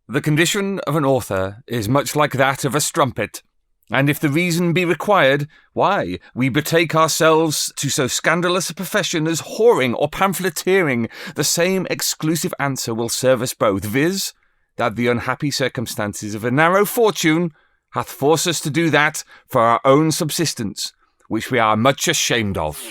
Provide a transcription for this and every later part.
The condition of an author is much like that of a strumpet, and if the reason be required, why, we betake ourselves to so scandalous a profession as whoring or pamphleteering. The same exclusive answer will serve us both, viz., that the unhappy circumstances of a narrow fortune hath forced us to do that for our own subsistence, which we are much ashamed of.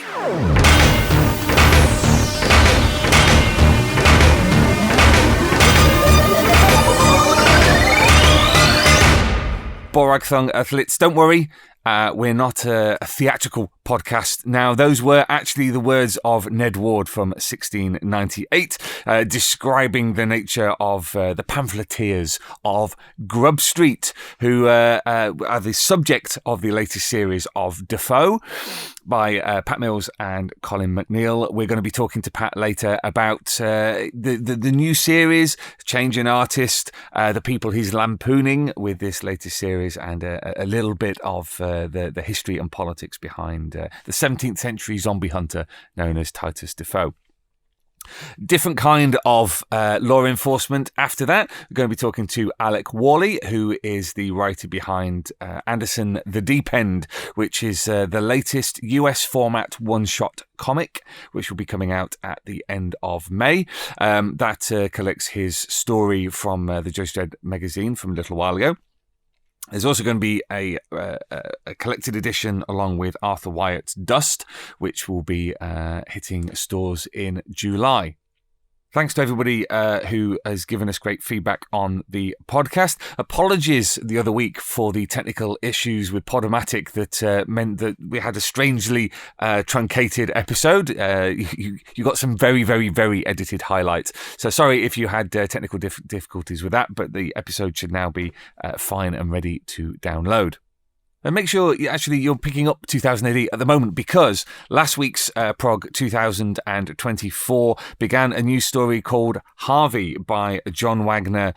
Boragthung Earthlets, don't worry, we're not a theatrical podcast. Now, those were actually the words of Ned Ward from 1698, describing the nature of the pamphleteers of Grub Street, who are the subject of the latest series of Defoe by Pat Mills and Colin McNeil. We're going to be talking to Pat later about the new series, change in artist, the people he's lampooning with this latest series, and a little bit of the history and politics behind the 17th century zombie hunter known as Titus Defoe. Different kind of law enforcement after that. We're going to be talking to Alec Worley, who is the writer behind Anderson The Deep End, which is the latest US format one-shot comic, which will be coming out at the end of May. That collects his story from the Judge Dredd magazine from a little while ago. There's also going to be a collected edition along with Arthur Wyatt's Dust, which will be hitting stores in July. Thanks to everybody who has given us great feedback on the podcast. Apologies the other week for the technical issues with Podomatic that meant that we had a strangely truncated episode. You got some very, very, very edited highlights. So sorry if you had technical difficulties with that, but the episode should now be fine and ready to download. And make sure you're picking up 2000 AD at the moment, because last week's Prog 2024 began a new story called Harvey by John Wagner,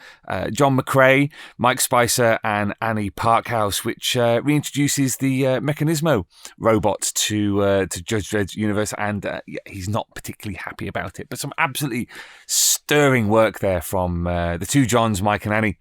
John McCrae, Mike Spicer and Annie Parkhouse, which reintroduces the Mechanismo robot to Judge Dredd's universe, and he's not particularly happy about it. But some absolutely stirring work there from the two Johns, Mike and Annie.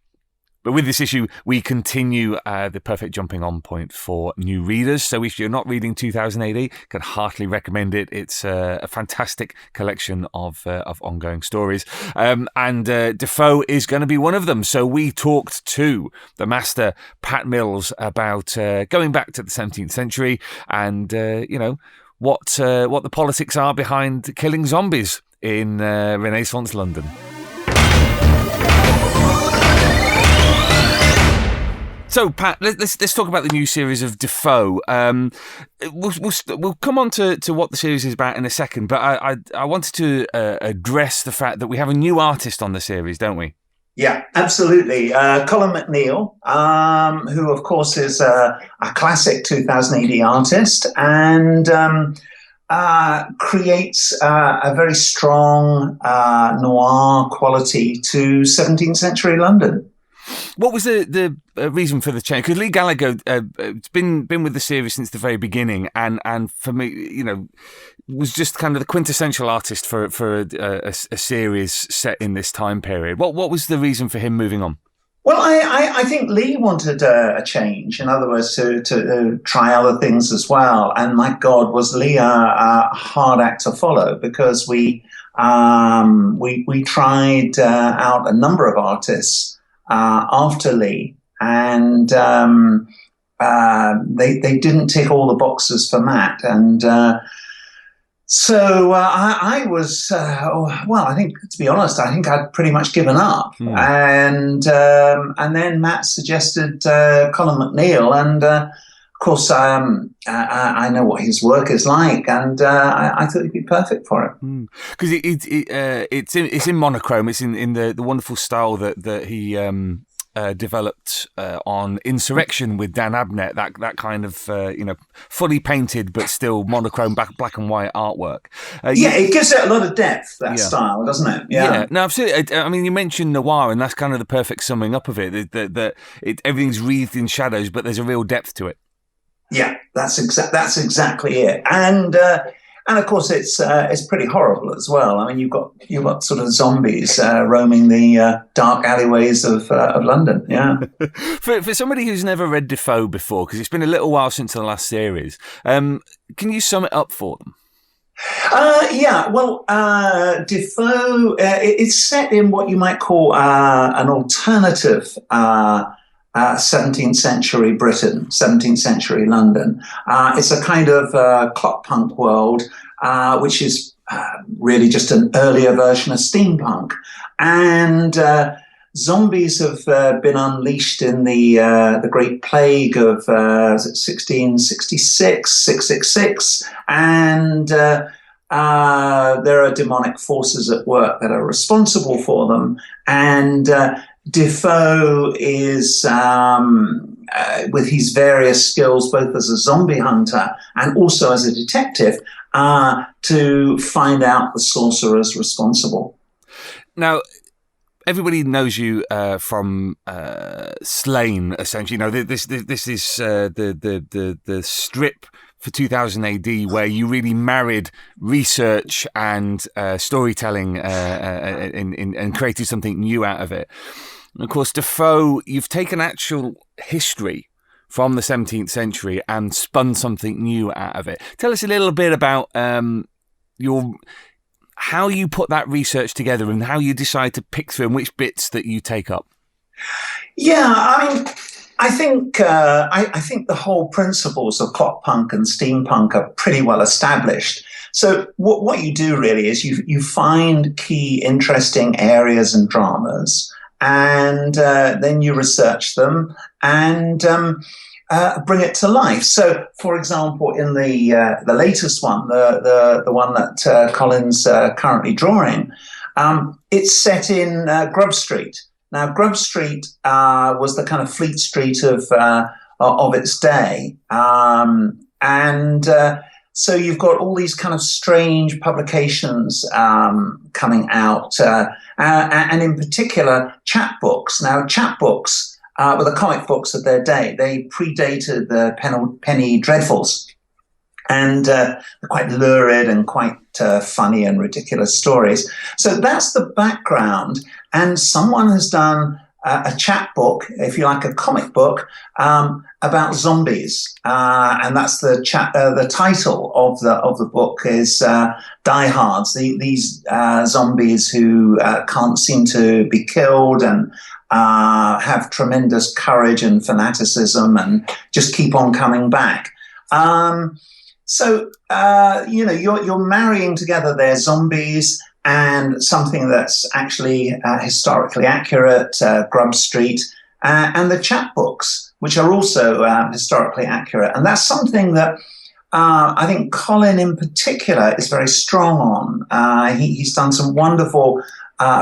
But with this issue, we continue the perfect jumping on point for new readers. So if you're not reading 2000 AD, can heartily recommend it. It's a fantastic collection of ongoing stories. And Defoe is going to be one of them. So we talked to the master, Pat Mills, about going back to the 17th century and, what the politics are behind killing zombies in Renaissance London. So, Pat, let's talk about the new series of Defoe. We'll come on to what the series is about in a second, but I wanted to address the fact that we have a new artist on the series, don't we? Yeah, absolutely. Colin McNeill, who, of course, is a classic 2000 AD artist and creates a very strong noir quality to 17th century London. What was the reason for the change? Because Leigh Gallagher has been with the series since the very beginning, and for me, was just kind of the quintessential artist for a series set in this time period. What was the reason for him moving on? Well, I think Leigh wanted a change. In other words, to try other things as well. And my God, was Leigh a hard act to follow, because we tried out a number of artists after Leigh, and they didn't tick all the boxes for Matt, and so I was I think, to be honest, I think I'd pretty much given up, and then Matt suggested Colin McNeill, and of course I know what his work is like, and I thought he'd be perfect for it. Because it's in monochrome. It's in the wonderful style that he developed on Insurrection with Dan Abnett. That kind of fully painted but still monochrome black and white artwork. It gives it a lot of depth, that style, doesn't it? Yeah, no, absolutely. I mean, you mentioned noir, and that's kind of the perfect summing up of it. That everything's wreathed in shadows, but there's a real depth to it. Yeah, that's exactly it. And And of course, it's pretty horrible as well. I mean, you've got sort of zombies roaming the dark alleyways of London. Yeah. For somebody who's never read Defoe before, because it's been a little while since the last series, can you sum it up for them? Defoe, it's set in what you might call an alternative 17th century Britain, 17th century London. It's a kind of clock punk world, which is really just an earlier version of steampunk. And zombies have been unleashed in the Great Plague of 1666, 666, and there are demonic forces at work that are responsible for them. And Defoe is, with his various skills, both as a zombie hunter and also as a detective, to find out the sorcerers responsible. Now, everybody knows you from Slain, essentially. You know, this is the strip for 2000 AD where you really married research and storytelling and created something new out of it. And of course, Defoe, you've taken actual history from the 17th century and spun something new out of it. Tell us a little bit about how you put that research together and how you decide to pick through and which bits that you take up. Yeah, I mean, I think the whole principles of clock punk and steampunk are pretty well established. So what you do really is you find key interesting areas and dramas, and then you research them and bring it to life. So, for example, in the latest one, the one that Colin's currently drawing, it's set in Grub Street. Now, Grub Street was the kind of Fleet Street of its day, and so you've got all these kind of strange publications coming out, and in particular, chapbooks. Now, chapbooks were the comic books of their day. They predated the penny dreadfuls, and they're quite lurid and quite funny and ridiculous stories. So that's the background, and someone has done a chapbook, if you like, a comic book about zombies, and that's the title of the book is Diehards. These zombies who can't seem to be killed and have tremendous courage and fanaticism and just keep on coming back. So you're marrying together their zombies and something that's actually historically accurate, Grub Street, and the chapbooks, which are also historically accurate. And that's something that I think Colin in particular is very strong on. He's done some wonderful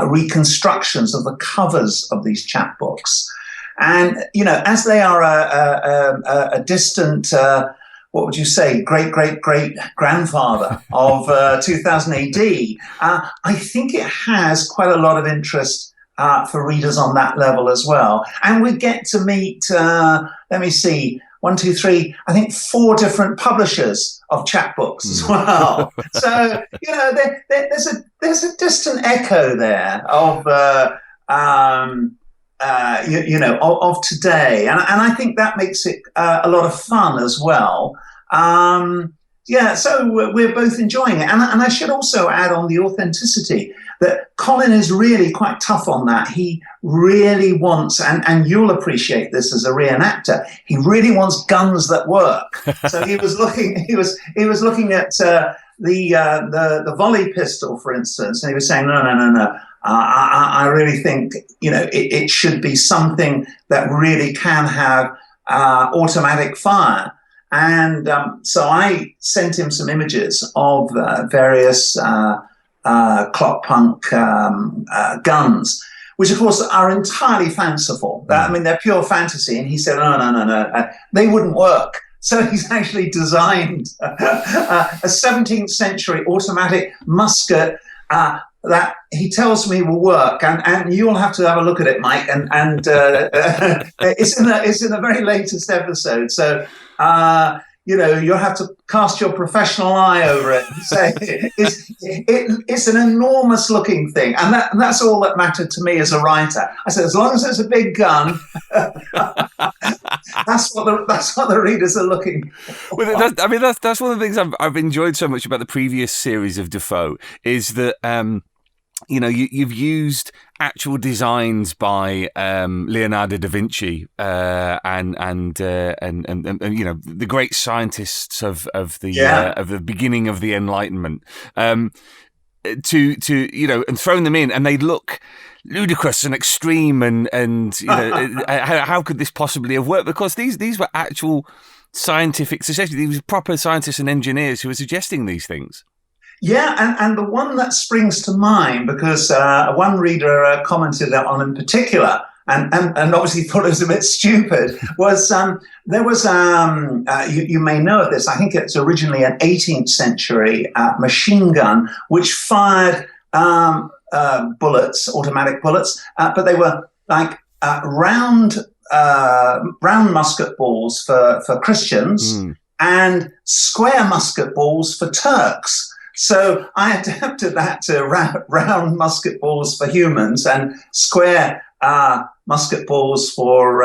reconstructions of the covers of these chapbooks. And, as they are a distant what would you say, great-great-great-grandfather of 2000 AD, I think it has quite a lot of interest for readers on that level as well. And we get to meet, let me see, 1, 2, 3, I think 4 different publishers of chapbooks as well. So, there's a distant echo there of of today, and I think that makes it a lot of fun as well. So we're both enjoying it, and I should also add on the authenticity that Colin is really quite tough on that. He really wants, and you'll appreciate this as a reenactor, he really wants guns that work. So he was looking at the volley pistol, for instance, and he was saying, no. I really think, it should be something that really can have automatic fire. And so I sent him some images of various clock punk guns, which of course are entirely fanciful. I mean, they're pure fantasy. And he said, no, they wouldn't work. So he's actually designed a 17th century automatic musket that he tells me will work, and you'll have to have a look at it, Mike. And it's in the very latest episode. So you'll have to cast your professional eye over it and say it's an enormous looking thing, and that's all that mattered to me as a writer. I said, as long as it's a big gun, that's what the readers are looking for. Well, that's one of the things I've enjoyed so much about the previous series of Defoe is that you've used actual designs by Leonardo da Vinci and the great scientists of the beginning of the Enlightenment to and thrown them in, and they look ludicrous and extreme, and how could this possibly have worked? Because these were actual scientific, essentially these were proper scientists and engineers who were suggesting these things. Yeah, and the one that springs to mind, because one reader commented on in particular, and obviously thought it was a bit stupid, was there was, you may know of this, I think it's originally an 18th century machine gun, which fired bullets, automatic bullets, but they were like round musket balls for Christians and square musket balls for Turks. So I adapted that to round musket balls for humans and square musket balls for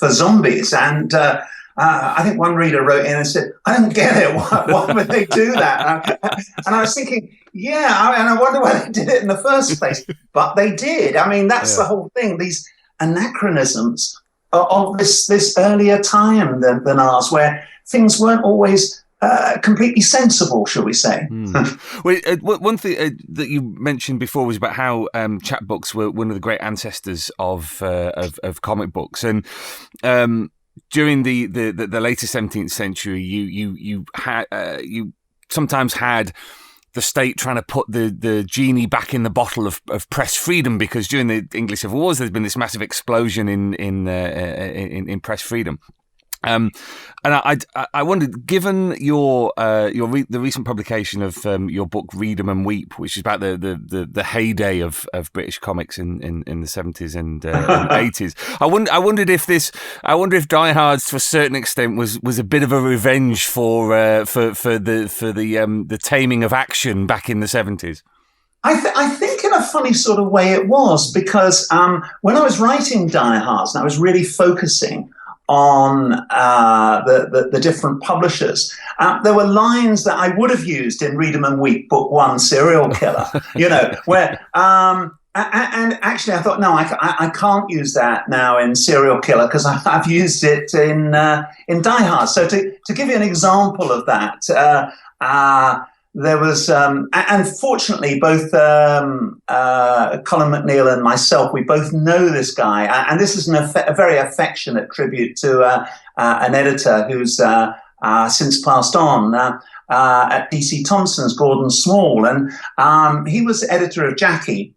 zombies. And I think one reader wrote in and said, "I don't get it. Why would they do that?" And I was thinking, and I wonder why they did it in the first place. But they did. I mean, that's the whole thing. These anachronisms of this earlier time than ours, where things weren't always completely sensible, shall we say? Well, one thing that you mentioned before was about how chapbooks were one of the great ancestors of comic books, and during the later 17th century, you sometimes had the state trying to put the genie back in the bottle of press freedom, because during the English Civil Wars, there's been this massive explosion in press freedom. And I wondered, given the recent publication of your book Read 'em and Weep, which is about the heyday of British comics in the 70s and 80s, I wondered if Die Hard to a certain extent was a bit of a revenge for the taming of action back in the 70s. I think in a funny sort of way it was, because when I was writing Die Hard, and I was really focusing on the different publishers, there were lines that I would have used in Read 'em and Weep, Book 1, Serial Killer, where and actually I thought, no, I can't use that now in Serial Killer, because I've used it in Die Hard. So to give you an example of that, there was, and fortunately, both Colin McNeil and myself, we both know this guy, and this is a very affectionate tribute to an editor who's since passed on at DC Thompson's, Gordon Small, and he was editor of Jackie.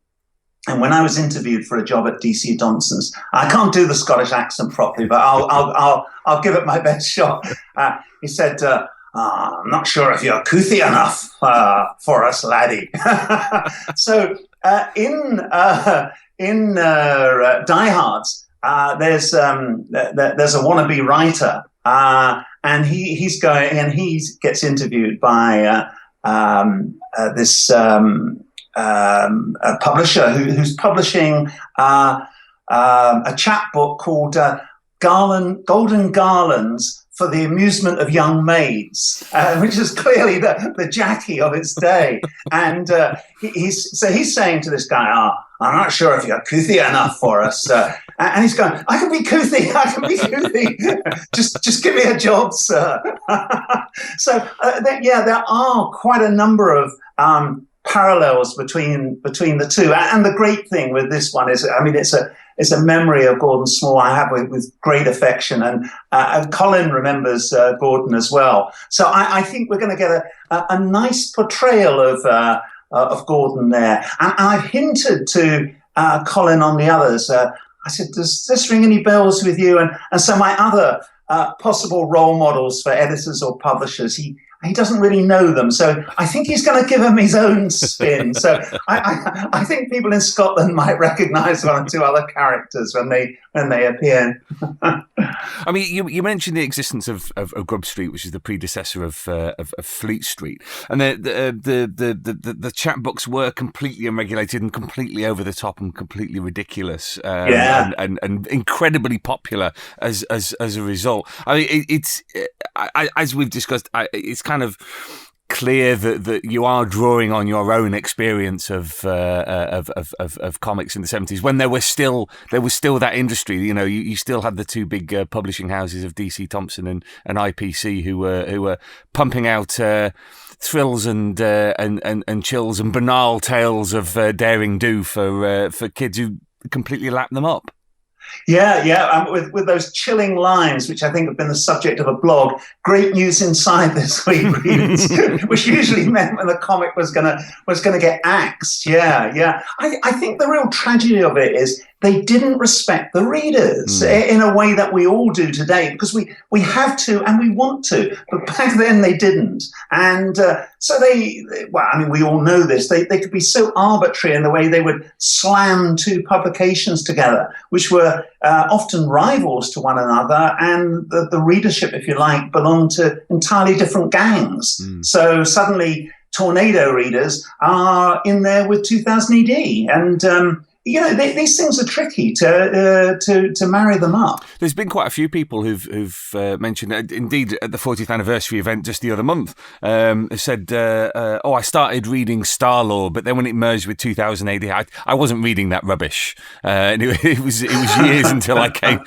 And when I was interviewed for a job at DC Thompson's, I can't do the Scottish accent properly, but I'll give it my best shot. He said, "I'm not sure if you're couthy enough for us, laddie." So in Die Hards, there's a wannabe writer, and he gets interviewed by this a publisher who's publishing a chapbook called Golden Garlands for the Amusement of Young Maids, which is clearly the Jackie of its day. And he's saying to this guy, "I'm not sure if you're couthy enough for us." And he's going, "I can be couthy. Just give me a job, sir." So there are quite a number of parallels between the two. And the great thing with this one is, I mean, it's a memory of Gordon Small I have with great affection, and Colin remembers Gordon as well. So I think we're going to get a nice portrayal of Gordon there. And I've hinted to Colin on the others. I said, "Does this ring any bells with you?" And so my other possible role models for editors or publishers, he doesn't really know them. So I think he's going to give them his own spin. So I think people in Scotland might recognise one or two other characters when they appear. I mean, you mentioned the existence of Grub Street, which is the predecessor of Fleet Street, and the chapbooks were completely unregulated and completely over the top and completely ridiculous, and incredibly popular as a result. I mean, it's as we've discussed, it's kind of clear that you are drawing on your own experience of comics in the 70s when there was still that industry. You know, you still had the two big publishing houses of DC Thompson and IPC who were pumping out thrills and chills and banal tales of daring do for kids who completely lap them up. Yeah, with those chilling lines, which I think have been the subject of a blog. Great news inside this week, readers, which usually meant when the comic was gonna get axed. Yeah. I think the real tragedy of it is they didn't respect the readers in a way that we all do today, because we have to and we want to, but back then they didn't. And so we all know this. They could be so arbitrary in the way they would slam two publications together, which were often rivals to one another, and the readership, if you like, belonged to entirely different gangs. So suddenly Tornado readers are in there with 2000 AD, and these things are tricky to marry them up. There's been quite a few people who've mentioned, indeed, at the 40th anniversary event just the other month, said, I started reading Star-Lord, but then when it merged with 2000 AD, I wasn't reading that rubbish. And it was years until I came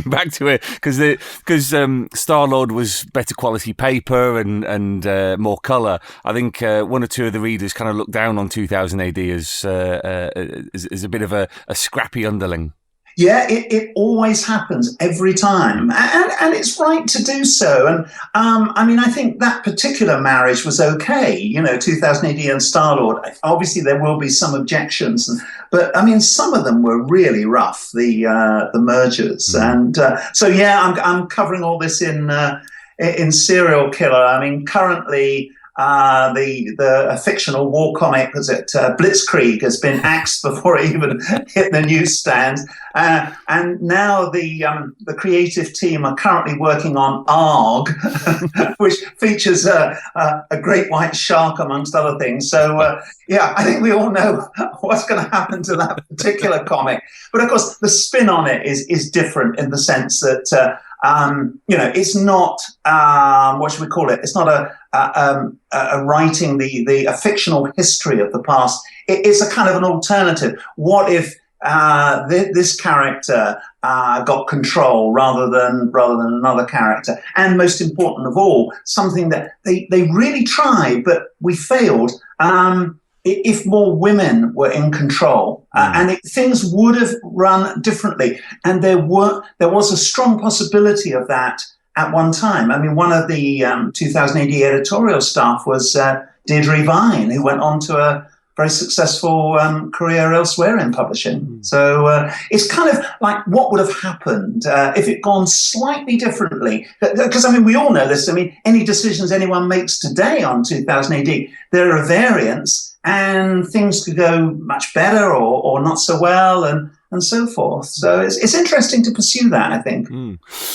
back to it, because Star-Lord was better quality paper and more colour. I think one or two of the readers kind of looked down on 2000 AD as a bit of a scrappy underling. Yeah, it always happens every time, and it's right to do so. And I think that particular marriage was okay. 2000 AD and Star-Lord. Obviously, there will be some objections, but some of them were really rough. The mergers, and I'm covering all this in Serial Killer. Currently. The fictional war comic, Blitzkrieg, has been axed before it even hit the newsstands, and now the creative team are currently working on ARG, which features a great white shark amongst other things. So I think we all know what's going to happen to that particular comic. But of course, the spin on it is different in the sense that. It's not what should we call it? It's not a writing a fictional history of the past. It's a kind of an alternative. What if this character got control rather than another character? And most important of all, something that they really tried, but we failed. If more women were in control, things would have run differently. And there was a strong possibility of that at one time. One of the 2000 AD editorial staff was Deirdre Vine, who went on to a very successful career elsewhere in publishing. So it's kind of like what would have happened if it gone slightly differently. Because, we all know this. Any decisions anyone makes today on 2000 AD, there are variants, and things could go much better or not so well, and so forth. So it's interesting to pursue that, I think.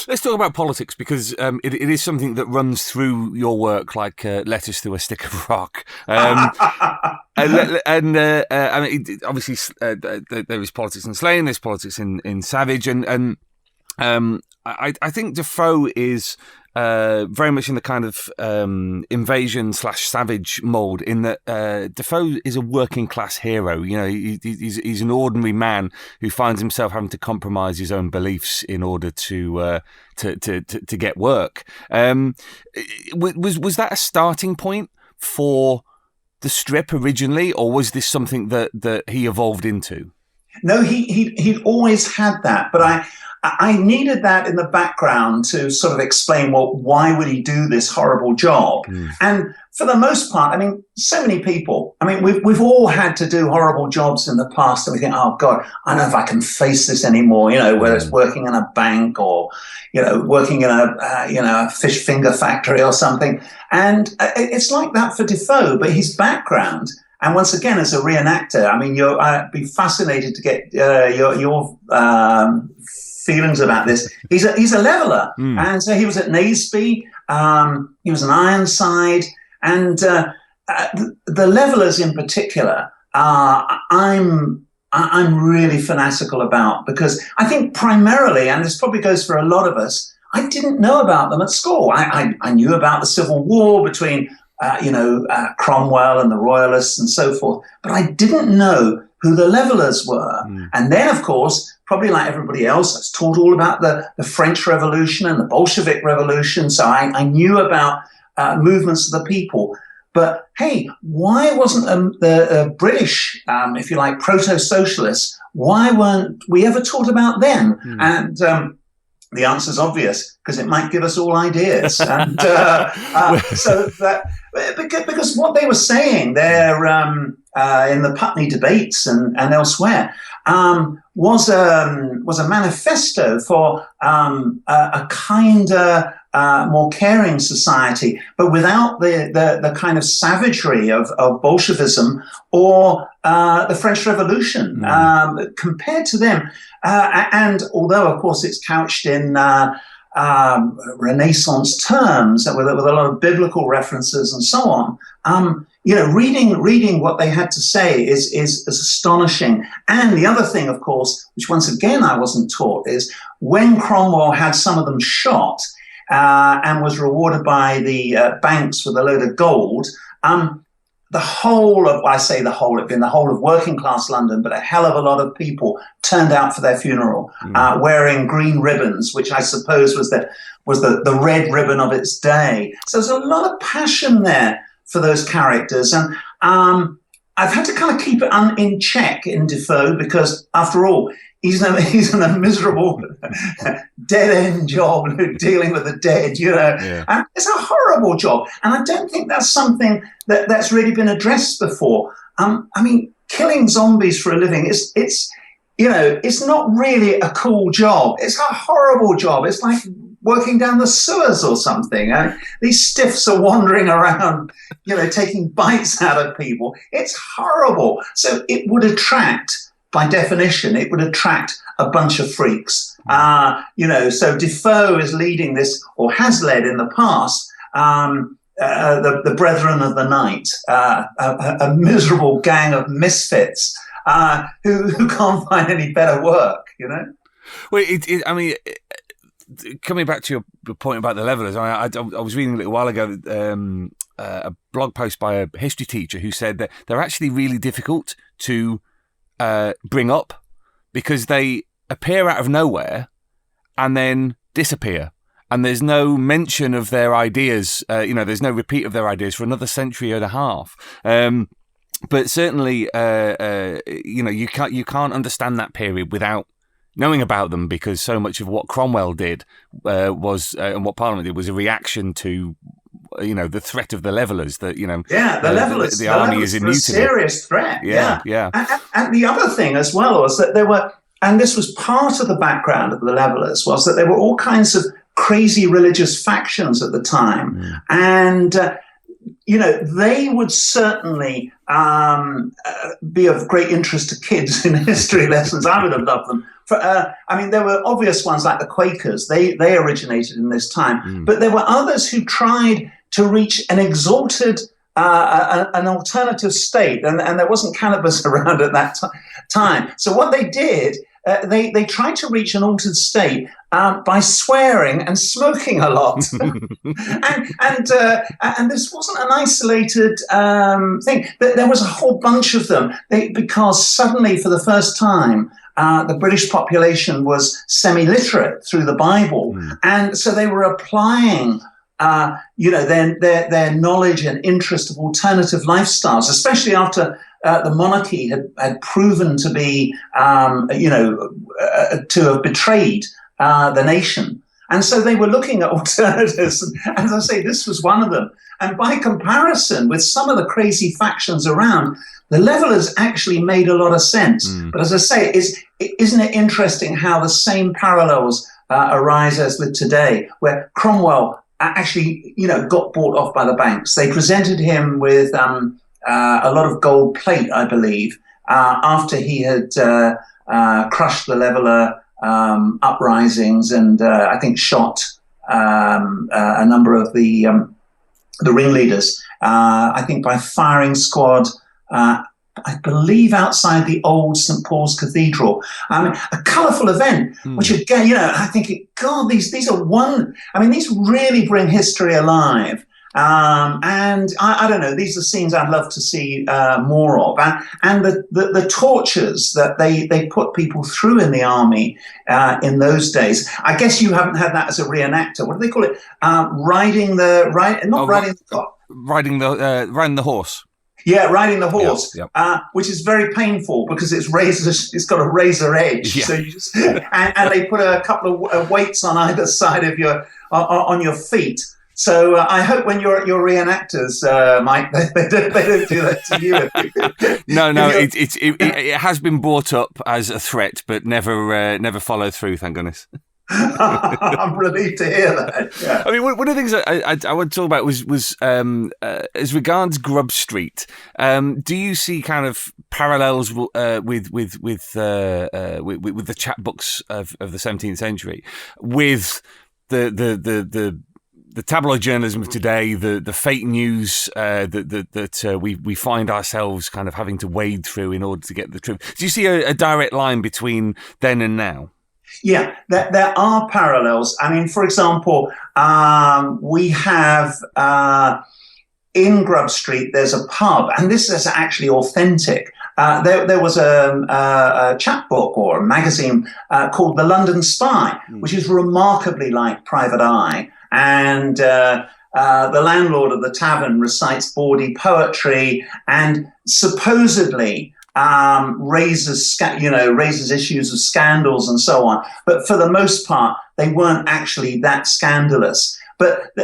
Let's talk about politics, because it is something that runs through your work like letters through a stick of rock. Obviously, there is politics in Slane, there's politics in Savage, and I think Defoe is very much in the kind of invasion/savage mold, in that Defoe is a working class hero. He's an ordinary man who finds himself having to compromise his own beliefs in order to get work. Was that a starting point for the strip originally, or was this something that he evolved into? No, he'd always had that, but I needed that in the background to sort of explain, why would he do this horrible job? And for the most part, I mean, so many people, I mean, we've all had to do horrible jobs in the past and we think, oh God, I don't know if I can face this anymore, whether it's working in a bank or, working in a fish finger factory or something. And it's like that for Defoe, but his background, and once again, as a reenactor, I mean, I'd be fascinated to get your feelings about this. He's a leveler. And so he was at Naseby, he was an Ironside, and the levelers in particular, I'm really fanatical about, because I think primarily, and this probably goes for a lot of us, I didn't know about them at school. I knew about the Civil War between Cromwell and the Royalists and so forth, but I didn't know who the levelers were. And then, of course, probably like everybody else, I was taught all about the French Revolution and the Bolshevik Revolution, so I knew about movements of the people. But hey, why wasn't the British, if you like, proto-socialists, why weren't we ever taught about them? And the answer is obvious, because it might give us all ideas. And so that, because what they were saying there in the Putney debates and elsewhere was a manifesto for a kinder, more caring society, but without the kind of savagery of Bolshevism or the French Revolution. Compared to them, and although of course it's couched in Renaissance terms with a lot of biblical references and so on, reading what they had to say is astonishing. And the other thing, of course, which once again I wasn't taught, is when Cromwell had some of them shot and was rewarded by the banks with a load of gold, the whole of, it'd been the whole of working class London, but a hell of a lot of people turned out for their funeral, wearing green ribbons, which I suppose was the red ribbon of its day. So there's a lot of passion there for those characters. And I've had to kind of keep it in check in Defoe, because after all, he's in a miserable dead-end job dealing with the dead, Yeah. And it's a horrible job. And I don't think that's something that's really been addressed before. I mean, killing zombies for a living, it's not really a cool job. It's a horrible job. It's like working down the sewers or something. These stiffs are wandering around, taking bites out of people. It's horrible. So it would attract, by definition, it would attract a bunch of freaks. So Defoe is leading this, or has led in the past, the Brethren of the Night, a miserable gang of misfits who can't find any better work, Well, coming back to your point about the levelers, I was reading a little while ago a blog post by a history teacher who said that they're actually really difficult to bring up, because they appear out of nowhere and then disappear, and there's no mention of their ideas. There's no repeat of their ideas for another century and a half. But certainly, you can't understand that period without knowing about them, because so much of what Cromwell did was and what Parliament did was a reaction to the threat of the levelers. That the levelers, the army is immutable. A serious threat. Yeah. And the other thing as well was that there were, and this was part of the background of the levelers, was that there were all kinds of crazy religious factions at the time, and they would certainly be of great interest to kids in history lessons. I would have loved them. There were obvious ones like the Quakers. They originated in this time. But there were others who tried to reach an exalted, an alternative state. And there wasn't cannabis around at that time. So what they did, they tried to reach an altered state by swearing and smoking a lot. and this wasn't an isolated thing. There was a whole bunch of them, because suddenly, for the first time, the British population was semi-literate through the Bible. And so they were applying their knowledge and interest of alternative lifestyles, especially after the monarchy had proven to be, to have betrayed the nation. And so they were looking at alternatives. And as I say, this was one of them. And by comparison with some of the crazy factions around, the Levelers actually made a lot of sense. But as I say, isn't it interesting how the same parallels arise as with today, where Cromwell actually, got bought off by the banks. They presented him with a lot of gold plate, I believe, after he had crushed the Leveler uprisings and I think shot a number of the ringleaders. I think by firing squad. I believe outside the old St. Paul's Cathedral. A colourful event, which again, I think, these are these really bring history alive. And I don't know, these are scenes I'd love to see more of. And the tortures that they put people through in the army in those days. I guess you haven't had that as a reenactor. What do they call it? Riding the horse. Yeah, riding the horse, yep. Which is very painful because it's got a razor edge. Yeah. So you just and they put a couple of weights on either side of on your feet. So I hope when you're at your reenactors, Mike, they don't do that to you. No, it has been brought up as a threat, but never followed through. Thank goodness. I'm relieved to hear that. Yeah. I mean, one of the things I want to talk about was as regards Grub Street. Do you see kind of parallels with the chapbooks of the 17th century, with the tabloid journalism of today, the fake news that we find ourselves kind of having to wade through in order to get the truth? Do you see a direct line between then and now? Yeah, there are parallels. I mean, for example, we have in Grub Street, there's a pub, and this is actually authentic. There was a chapbook or a magazine called The London Spy, which is remarkably like Private Eye. And the landlord of the tavern recites bawdy poetry and supposedly raises issues of scandals and so on. But for the most part, they weren't actually that scandalous. But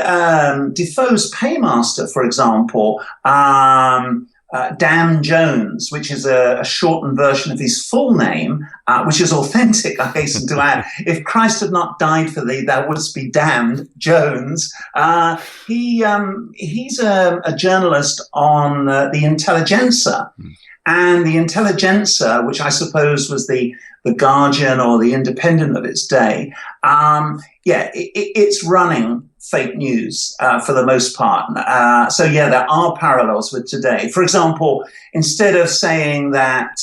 Defoe's paymaster, for example, Damn Jones, which is a shortened version of his full name, which is authentic, I hasten to add. If Christ had not died for thee, thou wouldst be damned, Jones. He's a journalist on the Intelligencer. And the Intelligencer, which I suppose was the Guardian or the Independent of its day, it's running fake news for the most part. So there are parallels with today. For example, instead of saying that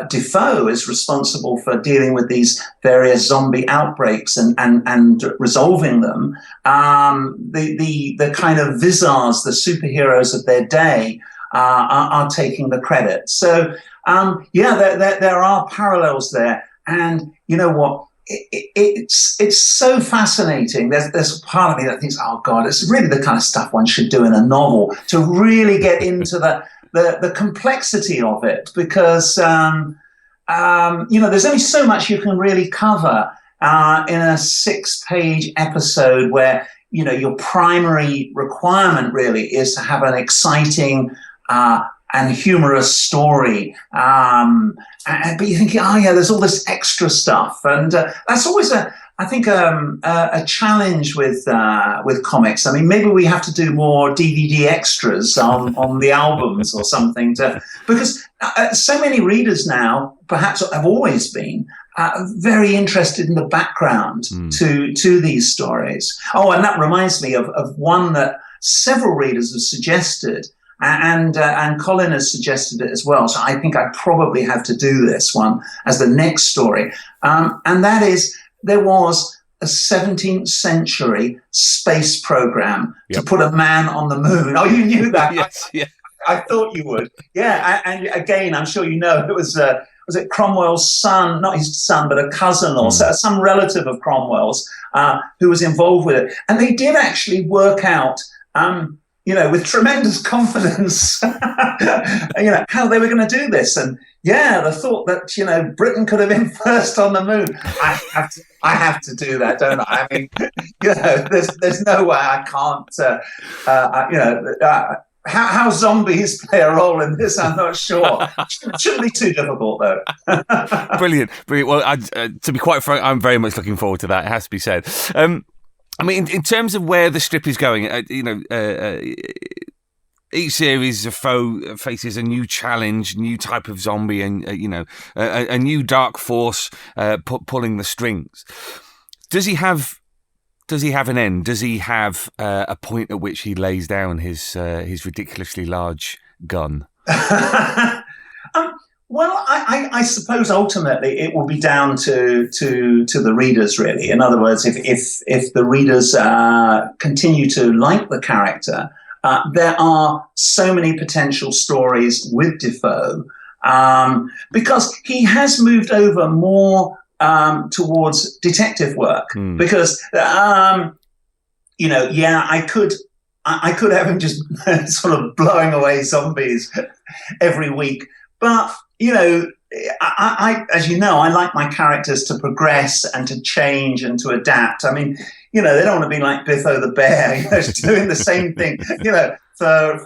Defoe is responsible for dealing with these various zombie outbreaks and resolving them, the kind of vizards, the superheroes of their day, are taking the credit. So there are parallels there. And you know what? It's so fascinating. There's a part of me that thinks, oh God, it's really the kind of stuff one should do in a novel to really get into the complexity of it, because there's only so much you can really cover in a 6-page episode where your primary requirement really is to have an exciting and humorous story. But you're thinking, there's all this extra stuff. And that's always a challenge with comics. I mean, maybe we have to do more DVD extras on the albums or something, because so many readers now, perhaps have always been, very interested in the background to these stories. Oh, and that reminds me of one that several readers have suggested, and Colin has suggested it as well. So I think I probably have to do this one as the next story. And that is, there was a 17th century space program to put a man on the moon. Oh, you knew that? Yes, yeah. I thought you would. Yeah, and again, I'm sure you know, it was it Cromwell's son, not his son, but a cousin or some relative of Cromwell's who was involved with it. And they did actually work out with tremendous confidence, how they were going to do this. And the thought that, Britain could have been first on the moon. I have to do that, don't I? I mean, there's no way I can't, how zombies play a role in this, I'm not sure. Shouldn't be too difficult, though. Brilliant. Well, to be quite frank, I'm very much looking forward to that. It has to be said. I mean, in terms of where the strip is going, each series of foe faces a new challenge, new type of zombie, and a new dark force pulling the strings. Does he have an end? Does he have a point at which he lays down his ridiculously large gun? Well, I suppose ultimately it will be down to the readers, really. In other words, if the readers continue to like the character, there are so many potential stories with Defoe, because he has moved over more towards detective work. Because I could have him just sort of blowing away zombies every week, but I as you know, I like my characters to progress and to change and to adapt. I mean, they don't want to be like Biffo the bear, doing the same thing, for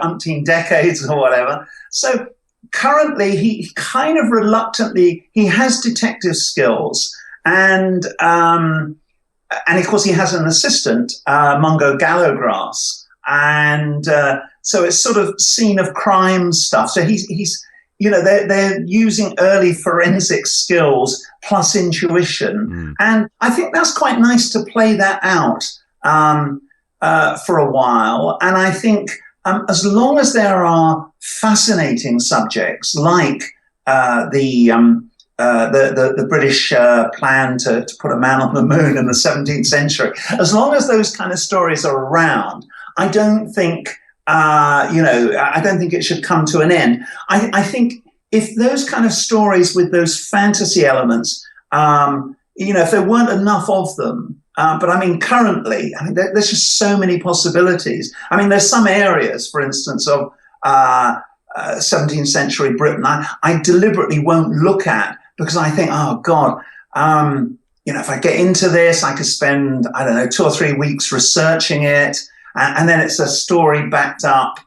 umpteen decades or whatever. So currently, he kind of reluctantly, he has detective skills, and of course he has an assistant, Mungo Gallowgrass, and so it's sort of scene of crime stuff. So he's they're using early forensic skills plus intuition. And I think that's quite nice to play that out for a while. And I think as long as there are fascinating subjects like the British plan to put a man on the moon in the 17th century, as long as those kind of stories are around, I don't think I don't think it should come to an end. I think if those kind of stories with those fantasy elements, if there weren't enough of them, but I mean, currently, there's just so many possibilities. I mean, there's some areas, for instance, of 17th century Britain I deliberately won't look at because I think, oh God, if I get into this, I could spend, 2 or 3 weeks researching it. And then it's a story backed up,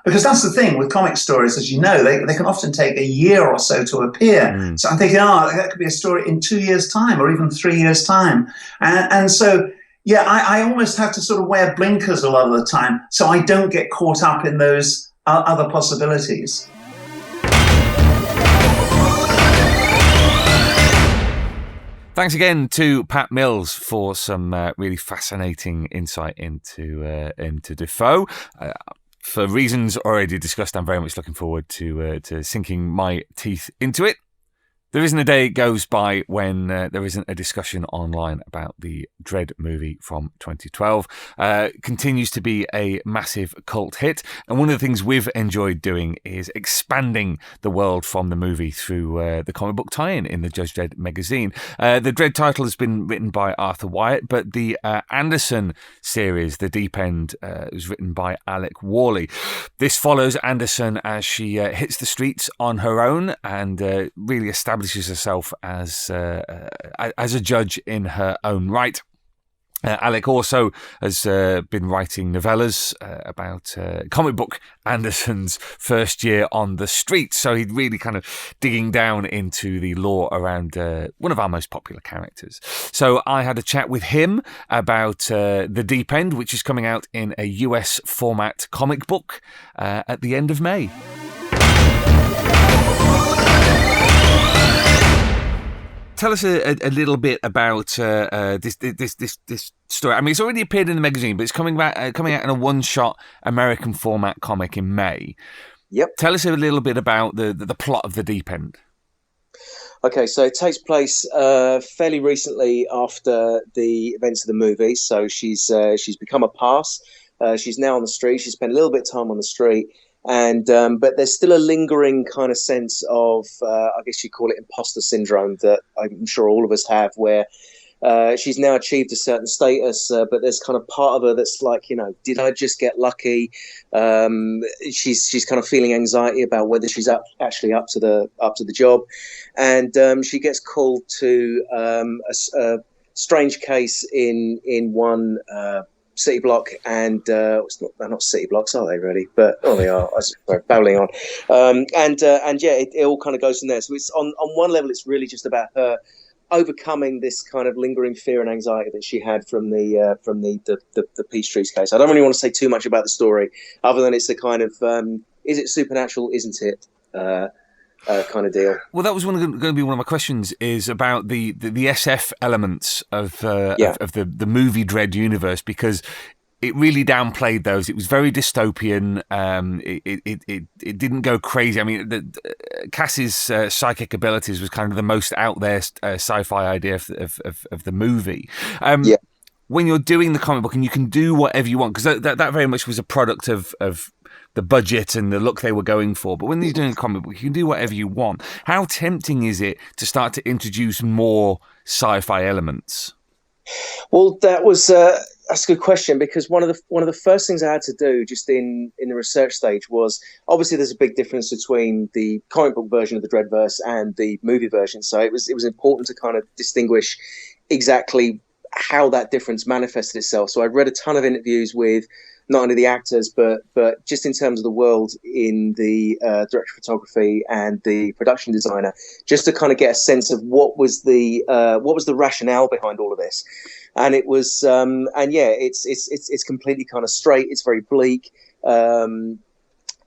because that's the thing with comic stories, as you know, they can often take a year or so to appear. So I'm thinking, that could be a story in 2 years' time or even 3 years' time. And so, I almost have to sort of wear blinkers a lot of the time so I don't get caught up in those other possibilities. Thanks again to Pat Mills for some really fascinating insight into Defoe. For reasons already discussed, I'm very much looking forward to sinking my teeth into it. There isn't a day goes by when there isn't a discussion online about the DREDD movie from 2012. Continues to be a massive cult hit. And one of the things we've enjoyed doing is expanding the world from the movie through the comic book tie-in in the Judge Dredd magazine. The DREDD title has been written by Arthur Wyatt, but the Anderson series, The Deep End, was written by Alec Worley. This follows Anderson as she hits the streets on her own and really establishes herself as a judge in her own right. Alec also has been writing novellas about comic book Anderson's first year on the street, so he's really kind of digging down into the lore around one of our most popular characters. So I had a chat with him about The Deep End, which is coming out in a US format comic book at the end of May. Tell us a little bit about this story. I mean, it's already appeared in the magazine, but it's coming out in a one-shot American format comic in May. Yep. Tell us a little bit about the plot of The Deep End. Okay, so it takes place fairly recently after the events of the movie. So she's become a pass. She's now on the street. She spent a little bit of time on the street. And but there's still a lingering kind of sense of, I guess you call it imposter syndrome that I'm sure all of us have, where She's now achieved a certain status, but there's kind of part of her that's like, did I just get lucky? She's kind of feeling anxiety about whether she's actually up to the job, and she gets called to a strange case in one city block, and they're not city blocks, are they really? But they are. Sorry, babbling on. And yeah, it all kind of goes from there. So it's on one level, it's really just about her overcoming this kind of lingering fear and anxiety that she had from the Peachtree's case. I don't really want to say too much about the story, other than it's a kind of is it supernatural, isn't it? Kind of deal. Well, that was going to be one of my questions, is about the SF elements of the movie DREDD universe, because it really downplayed those. It was very dystopian. It didn't go crazy. I mean, Cass's psychic abilities was kind of the most out there sci-fi idea of the movie. When you're doing the comic book, and you can do whatever you want, because that very much was a product of the budget and the look they were going for. But when you're doing a comic book, you can do whatever you want. How tempting is it to start to introduce more sci-fi elements? Well, that's a good question, because one of the first things I had to do just in the research stage was, obviously there's a big difference between the comic book version of the Dreadverse and the movie version. So it was important to kind of distinguish exactly how that difference manifested itself. So I read a ton of interviews with not only the actors, but just in terms of the world, in the director of photography and the production designer, just to kind of get a sense of what was the rationale behind all of this. And it was, it's completely kind of straight. It's very bleak. And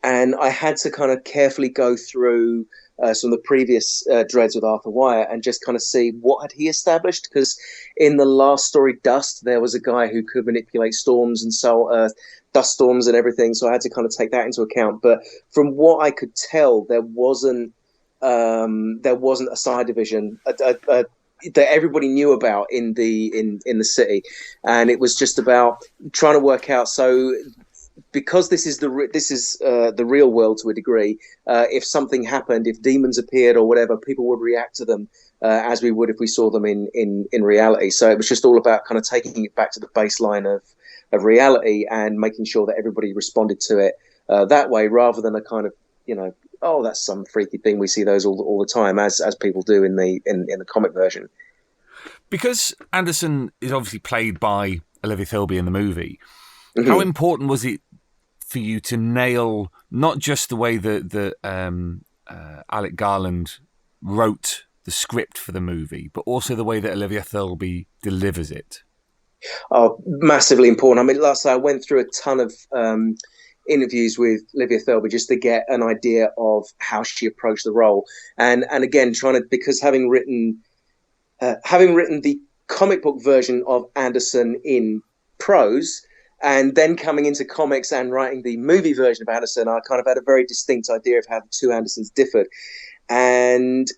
I had to kind of carefully go through some of the previous Dreads with Arthur Wyatt and just kind of see what had he established. Because in the last story, Dust, there was a guy who could manipulate storms and dust storms and everything. So I had to kind of take that into account. But from what I could tell, there wasn't a side division that everybody knew about in the city, and it was just about trying to work out. So, because this is the real world to a degree, if something happened, if demons appeared or whatever, people would react to them as we would if we saw them in reality. So it was just all about kind of taking it back to the baseline of reality and making sure that everybody responded to it that way, rather than a kind of, oh, that's some freaky thing. We see those all the time, as people do in the comic version. Because Anderson is obviously played by Olivia Thirlby in the movie, mm-hmm. How important was it for you to nail not just the way that Alec Garland wrote the script for the movie, but also the way that Olivia Thirlby delivers it? Oh, massively important. I mean, last night I went through a ton of interviews with Olivia Thirlby just to get an idea of how she approached the role, and again, because having written the comic book version of Anderson in prose, and then coming into comics and writing the movie version of Anderson, I kind of had a very distinct idea of how the two Andersons differed. And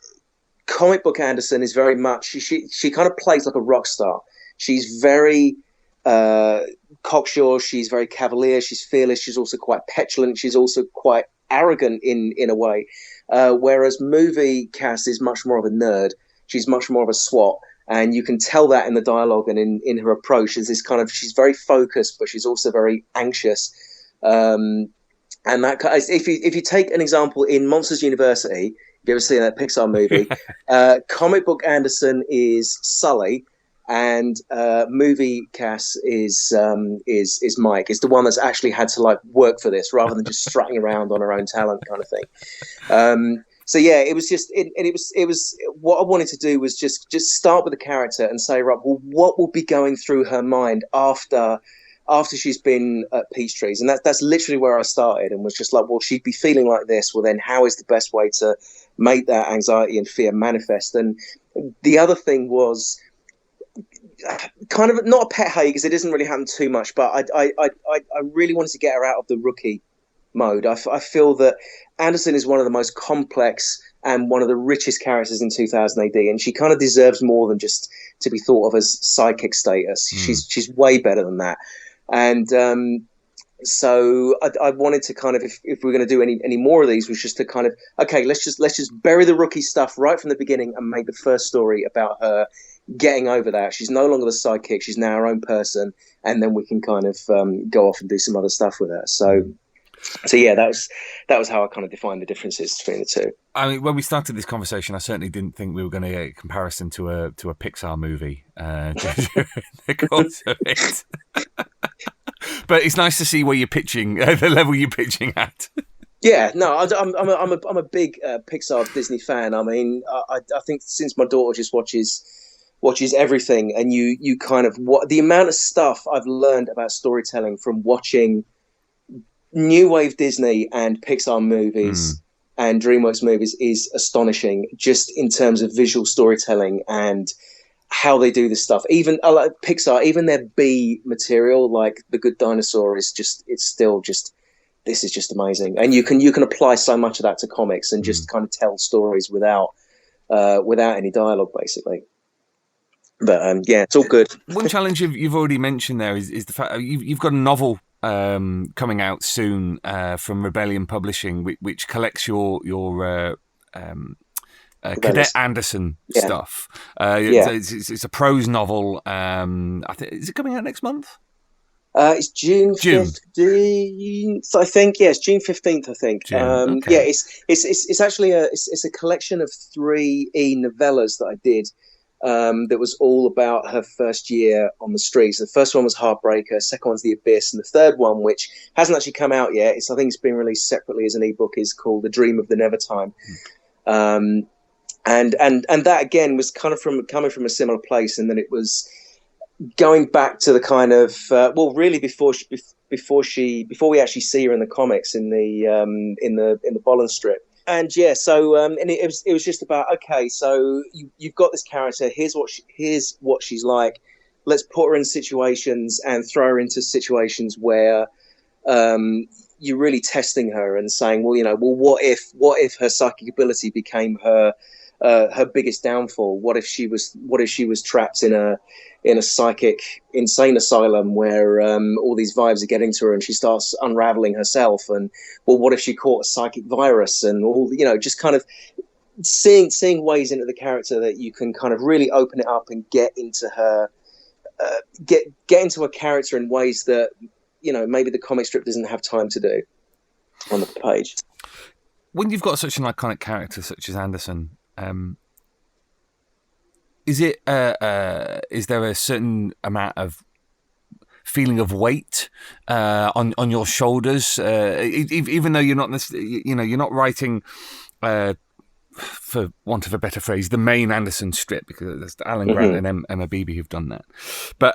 comic book Anderson is very much, she kind of plays like a rock star. She's very cocksure, she's very cavalier, she's fearless, she's also quite petulant, she's also quite arrogant in a way. Whereas movie Cass is much more of a nerd. She's much more of a swot. And you can tell that in the dialogue and in her approach. There's this kind of, she's very focused, but she's also very anxious. And that, if you take an example in Monsters University, if you ever seen that Pixar movie, comic book Anderson is Sully, and movie Cass is Mike. Is the one that's actually had to work for this rather than just strutting around on her own talent kind of thing. So yeah, it was just, it was what I wanted to do was just start with the character and say, right, well, what will be going through her mind after she's been at Peachtree's, and that's literally where I started, and was just like, well, she'd be feeling like this. Well, then how is the best way to make that anxiety and fear manifest? And the other thing was kind of not a pet hate, because it doesn't really happen too much, but I really wanted to get her out of the rookie mode. I feel that Anderson is one of the most complex and one of the richest characters in 2000 AD, and she kind of deserves more than just to be thought of as psychic status. She's way better than that. And so I wanted to kind of, if we're going to do any more of these, was just to kind of, okay, let's just bury the rookie stuff right from the beginning and make the first story about her getting over that. She's no longer the sidekick. She's now her own person, and then we can kind of go off and do some other stuff with her. So yeah, that was how I kind of defined the differences between the two. I mean, when we started this conversation, I certainly didn't think we were going to get a comparison to a Pixar movie during the course of it. But it's nice to see where you're pitching, the level you're pitching at. Yeah, no, I'm a big Pixar Disney fan. I mean, I think since my daughter just watches everything, and you kind of what the amount of stuff I've learned about storytelling from watching New Wave Disney and Pixar movies and DreamWorks movies is astonishing, just in terms of visual storytelling and how they do this stuff. Even like Pixar, even their B material, like The Good Dinosaur, is just, it's still just, this is just amazing. And you can apply so much of that to comics and just kind of tell stories without any dialogue, basically. But yeah, it's all good. One challenge you've already mentioned there is the fact you've got a novel coming out soon from Rebellion Publishing, which collects your Cadet Anderson stuff. It's a prose novel. I think, is it coming out next month? It's June 15th, I think. Yeah, it's June 15th, I think. Okay. Yeah, it's actually a collection of 3 novellas that I did. That was all about her first year on the streets. The first one was Heartbreaker, second one's The Abyss, and the third one, which hasn't actually come out yet, I think it's been released separately as an ebook, is called The Dream of the Never Time. And that again was kind of coming from a similar place, and then it was going back to the kind of really before we actually see her in the comics in the Bolland strip. And yeah, so and it was just about, okay, so you've got this character. Here's what she's like. Let's put her in situations and throw her into situations where you're really testing her and saying, well, what if her psychic ability became her biggest downfall? What if she was trapped in a psychic insane asylum where all these vibes are getting to her and she starts unraveling herself? And well, what if she caught a psychic virus? And all, just kind of seeing ways into the character that you can kind of really open it up and get into her, get into a character in ways that maybe the comic strip doesn't have time to do on the page. When you've got such an iconic character such as Anderson, is there a certain amount of feeling of weight on your shoulders, even though you're not you're not writing, for want of a better phrase, the main Anderson strip, because there's Alan Grant and Emma Beebe who've done that, but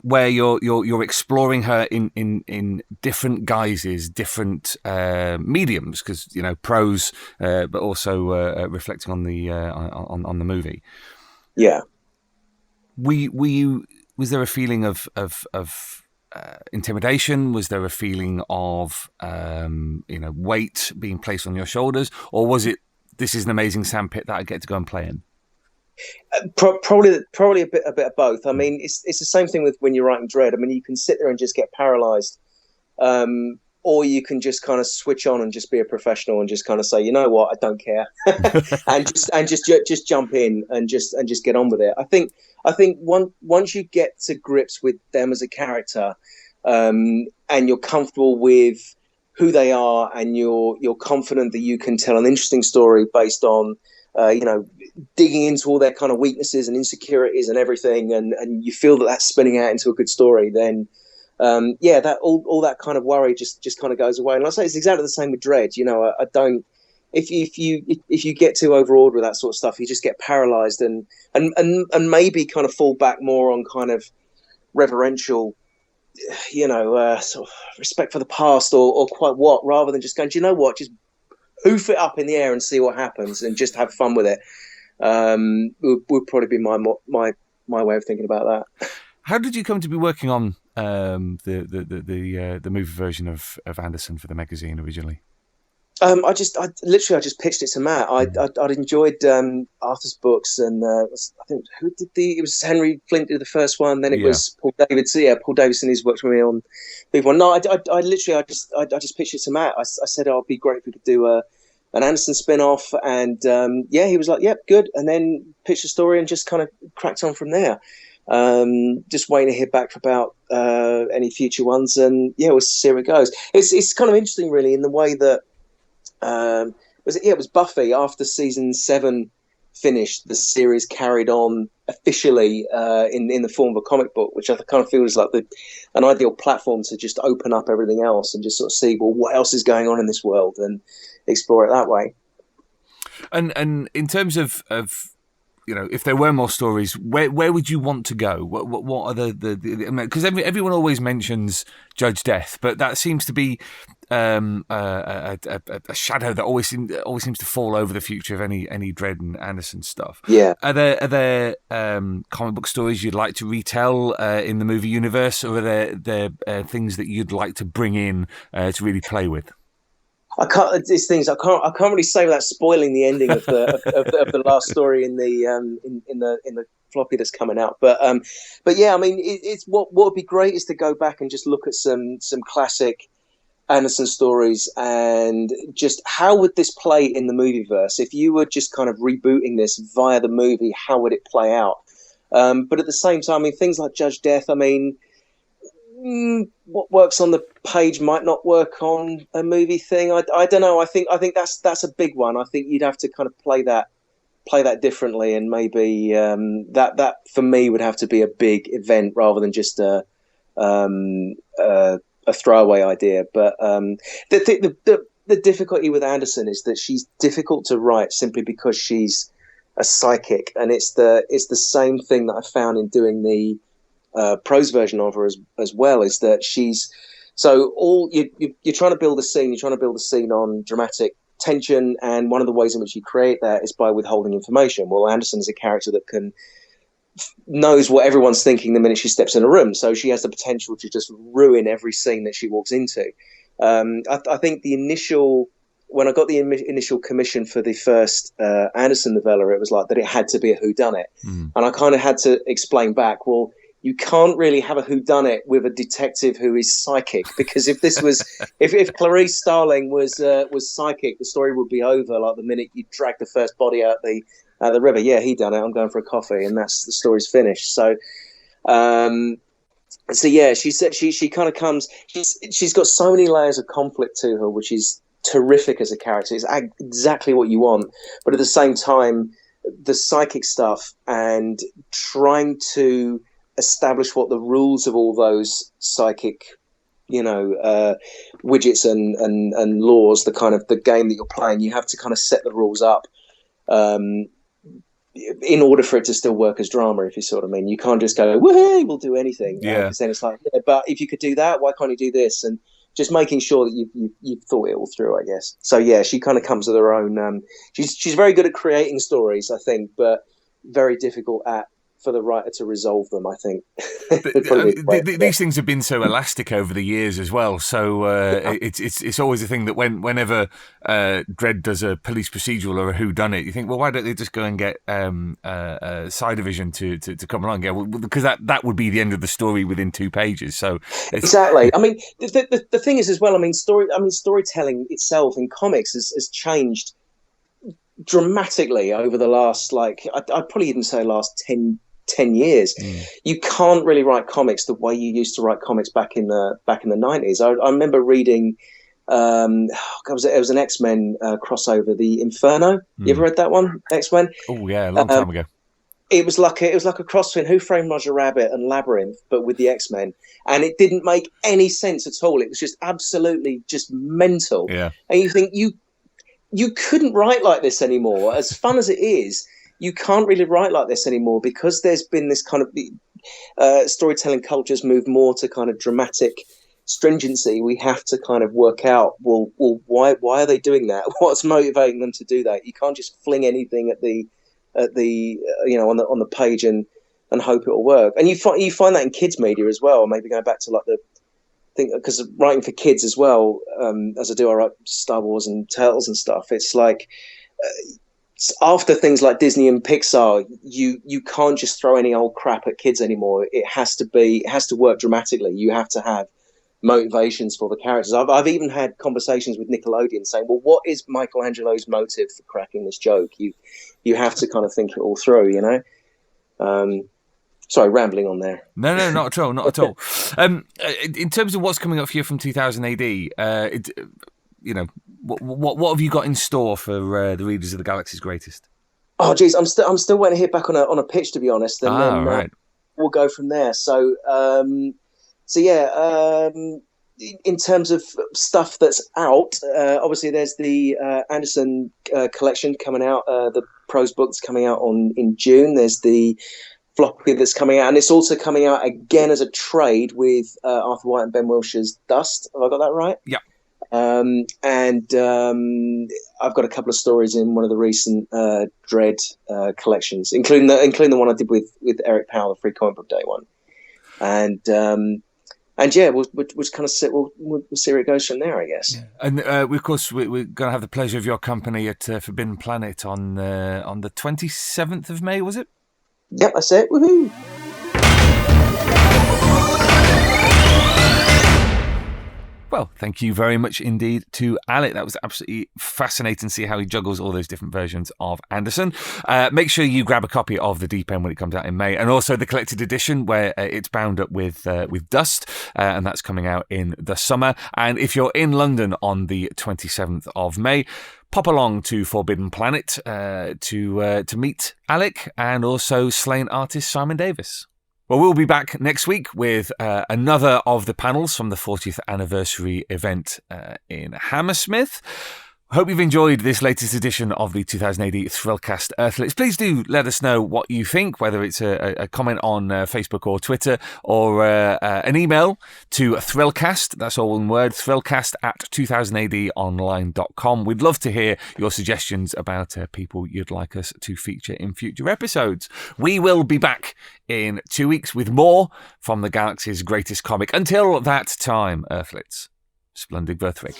where you're exploring her in different guises, different mediums, because prose, but also reflecting on the movie. Yeah. Was there a feeling of intimidation? Was there a feeling of weight being placed on your shoulders, or was it, this is an amazing sandpit that I get to go and play in? Probably a bit of both. I mean, it's the same thing with when you're writing DREDD. I mean, you can sit there and just get paralyzed, or you can just kind of switch on and just be a professional and just kind of say, you know what, I don't care, and just jump in and just get on with it. I think once you get to grips with them as a character, and you're comfortable with who they are, and you're confident that you can tell an interesting story based on digging into all their kind of weaknesses and insecurities and everything, and you feel that that's spinning out into a good story, then that all that kind of worry just kind of goes away. And I say it's exactly the same with DREDD. I don't. If you get too overawed with that sort of stuff, you just get paralyzed and maybe kind of fall back more on kind of reverential, sort of respect for the past or quite what, rather than just going, do you know what, just hoof it up in the air and see what happens and just have fun with it. Would probably be my way of thinking about that. How did you come to be working on the movie version of Anderson for the magazine originally? I just pitched it to Matt. I'd enjoyed Arthur's books, and I think it was Henry Flint did the first one. Then it was Paul Davidson. Yeah, Paul Davidson, who's worked with me on big one. No, I just pitched it to Matt. I said, it'd be great if we could do an Anderson spin-off, and he was like, "Yep, good," and then pitched a story and just kind of cracked on from there. Just waiting to hear back about any future ones, and we'll see how it goes. It's kind of interesting, really, in the way that it was Buffy after season 7 finished, the series carried on officially in the form of a comic book, which I kind of feel is like an ideal platform to just open up everything else and just sort of see, well, what else is going on in this world and explore it that way. And in terms of if there were more stories, where would you want to go? What are the because everyone always mentions Judge Death, but that seems to be a shadow that always seems to fall over the future of any Dredd and Anderson stuff. Yeah. Are there comic book stories you'd like to retell in the movie universe, or are there things that you'd like to bring in to really play with? I can't really say without spoiling the ending of the last story in the floppy that's coming out. But yeah, I mean, it's what would be great is to go back and just look at some classic Anderson stories and just how would this play in the movieverse if you were just kind of rebooting this via the movie. How would it play out? But at the same time, I mean, things like Judge Death, I mean, what works on the page might not work on a movie thing. I don't know. I think that's a big one. I think you'd have to kind of play that differently, and maybe that for me would have to be a big event rather than just a throwaway idea. But the difficulty with Anderson is that she's difficult to write simply because she's a psychic, and it's the same thing that I found in doing the prose version of her as well, is that she's you're trying to build a scene. You're trying to build a scene on dramatic tension, and one of the ways in which you create that is by withholding information. Well, Anderson is a character that knows what everyone's thinking the minute she steps in a room, so she has the potential to just ruin every scene that she walks into. I think when I got the initial commission for the first Anderson novella, it was like that it had to be a whodunit, and I kind of had to explain back, well, you can't really have a whodunit with a detective who is psychic, because if this was, if Clarice Starling was psychic, the story would be over like the minute you drag the first body out the river. Yeah, he done it. I'm going for a coffee, and the story's finished. So yeah, she said she kind of comes. She's got so many layers of conflict to her, which is terrific as a character. It's exactly what you want, but at the same time, the psychic stuff and trying to establish what the rules of all those psychic, widgets and laws, the game that you're playing, you have to kind of set the rules up in order for it to still work as drama, if you sort of mean. You can't just go, woohoo, we'll do anything. Because then it's like, yeah, but if you could do that, why can't you do this? And just making sure that you've thought it all through, I guess. So yeah, she kind of comes with her own. She's very good at creating stories, I think, but very difficult for the writer to resolve them, I think. These things have been so elastic over the years as well. So it's always a thing that whenever Dredd does a police procedural or a whodunit, you think, well, why don't they just go and get Side Division to come along? Yeah, well, because that would be the end of the story within 2 pages. So exactly. I mean, the thing is as well. I mean, storytelling itself in comics has changed dramatically over the last, like, I'd probably even say last 10 years. You can't really write comics the way you used to write comics back in the 90s. I remember reading it was an X-Men crossover, the Inferno. You ever read that one, X-Men? Oh yeah, a long time ago. It was like a cross between Who Framed Roger Rabbit and Labyrinth, but with the X-Men, and it didn't make any sense at all. It was just absolutely just mental. Yeah. And you think you couldn't write like this anymore. As fun as it is, you can't really write like this anymore, because there's been this kind of storytelling culture's moved more to kind of dramatic stringency. We have to kind of work out, well, why are they doing that? What's motivating them to do that? You can't just fling anything at the on the page and hope it'll work. And you find that in kids media as well. Maybe going back to like the thing, because writing for kids as well, as I write Star Wars and Turtles and stuff. It's like after things like Disney and Pixar, you can't just throw any old crap at kids anymore. It has to work dramatically. You have to have motivations for the characters. I've even had conversations with Nickelodeon saying, well, what is Michelangelo's motive for cracking this joke? You have to kind of think it all through, you know? Sorry, rambling on there. No, not at all, not at all. In terms of what's coming up for you from 2000 AD, you know, what have you got in store for the readers of the Galaxy's Greatest? Oh, geez, I'm still waiting to hit back on a pitch, to be honest, and then right. We'll go from there. So yeah. In terms of stuff that's out, obviously there's the Anderson collection coming out. The prose book's coming out in June. There's the floppy that's coming out, and it's also coming out again as a trade with Arthur White and Ben Wilshire's Dust. Have I got that right? Yeah. And I've got a couple of stories in one of the recent DREDD collections, including the one I did with Eric Powell, the Free Comic Book Day one. And yeah, we'll kind of we'll see where it goes from there, I guess. Yeah. And of course, we're going to have the pleasure of your company at Forbidden Planet on the 27th of May, was it? Yep, that's it. Woohoo! Well, thank you very much indeed to Alec. That was absolutely fascinating to see how he juggles all those different versions of Anderson. Make sure you grab a copy of The Deep End when it comes out in May, and also the collected edition where it's bound up with Dust, and that's coming out in the summer. And if you're in London on the 27th of May, pop along to Forbidden Planet to meet Alec and also slain artist Simon Davis. Well, we'll be back next week with another of the panels from the 40th anniversary event in Hammersmith. Hope you've enjoyed this latest edition of the 2000 AD Thrillcast Earthlets. Please do let us know what you think, whether it's a comment on Facebook or Twitter, or an email to Thrillcast, that's all one word, thrillcast@2000adonline.com. We'd love to hear your suggestions about people you'd like us to feature in future episodes. We will be back in 2 weeks with more from the Galaxy's Greatest Comic. Until that time, Earthlets, Splendid Verthwig.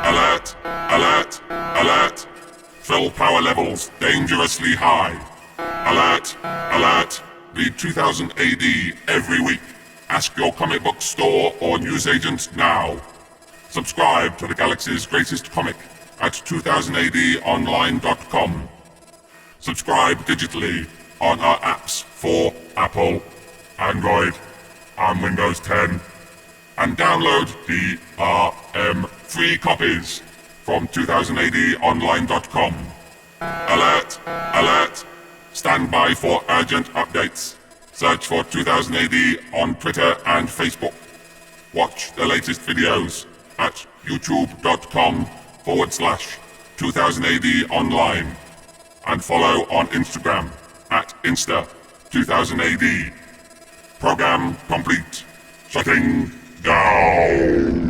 Alert! Alert! Alert! Fill power levels dangerously high. Alert! Alert! Read 2000 AD every week. Ask your comic book store or newsagent now. Subscribe to the Galaxy's Greatest Comic at 2000adonline.com. Subscribe digitally on our apps for Apple, Android, and Windows 10. And download DRM free copies from 2000adonline.com. Alert! Alert! Stand by for urgent updates. Search for 2000 AD on Twitter and Facebook. Watch the latest videos at youtube.com/2000 AD online. And follow on Instagram at Insta2000 AD. Program complete. Shutting down.